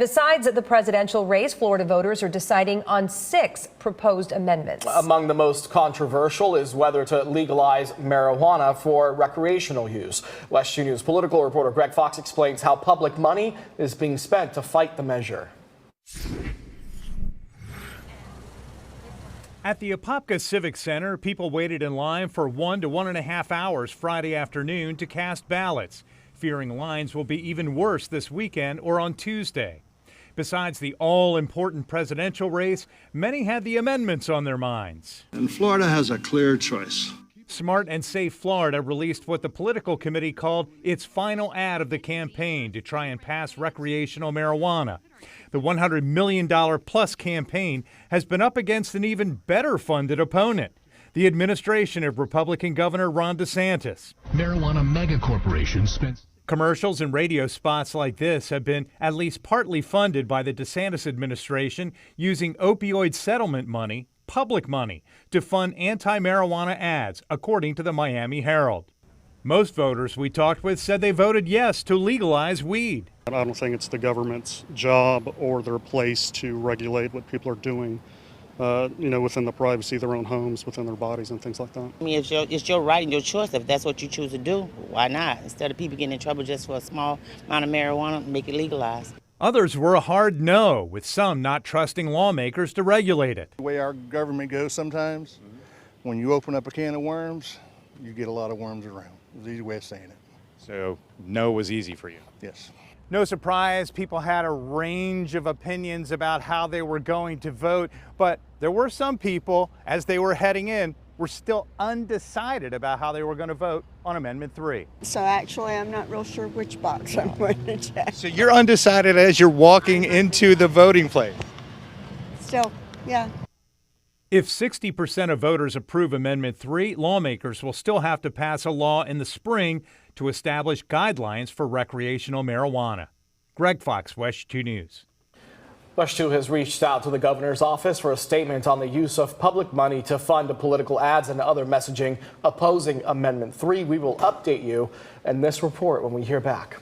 besides the presidential race, Florida voters are deciding on 6 proposed amendments. Among the most controversial is whether to legalize marijuana for recreational use. West 2 News political reporter Greg Fox explains how public money is being spent to fight the measure. At the Apopka Civic Center, people waited in line for 1 to 1.5 hours Friday afternoon to cast ballots, fearing lines will be even worse this weekend or on Tuesday. Besides the all-important presidential race, many had the amendments on their minds. And Florida has a clear choice. Smart and Safe Florida released what the political committee called its final ad of the campaign to try and pass recreational marijuana. The $100 million plus campaign has been up against an even better funded opponent, the administration of Republican Governor Ron DeSantis. Marijuana megacorporations spent. Commercials and radio spots like this have been at least partly funded by the DeSantis administration using opioid settlement money, public money, to fund anti-marijuana ads, according to the Miami Herald. Most voters we talked with said they voted yes to legalize weed. I don't think it's the government's job or their place to regulate what people are doing, within the privacy of their own homes, within their bodies and things like that. I mean, it's your right and your choice. If that's what you choose to do, why not? Instead of people getting in trouble just for a small amount of marijuana, make it legalized. Others were a hard no, with some not trusting lawmakers to regulate it. The way our government goes sometimes, when you open up a can of worms, you get a lot of worms around. It's the easy way of saying it. So no was easy for you? Yes. No surprise, people had a range of opinions about how they were going to vote, but there were some people, as they were heading in, were still undecided about how they were going to vote on Amendment 3. So actually, I'm not real sure which box I'm going to check. So you're undecided as you're walking into the voting place? Still, yeah. If 60% of voters approve Amendment 3, lawmakers will still have to pass a law in the spring to establish guidelines for recreational marijuana. Greg Fox, West 2 News. West 2 has reached out to the governor's office for a statement on the use of public money to fund political ads and other messaging opposing Amendment 3. We will update you in this report when we hear back.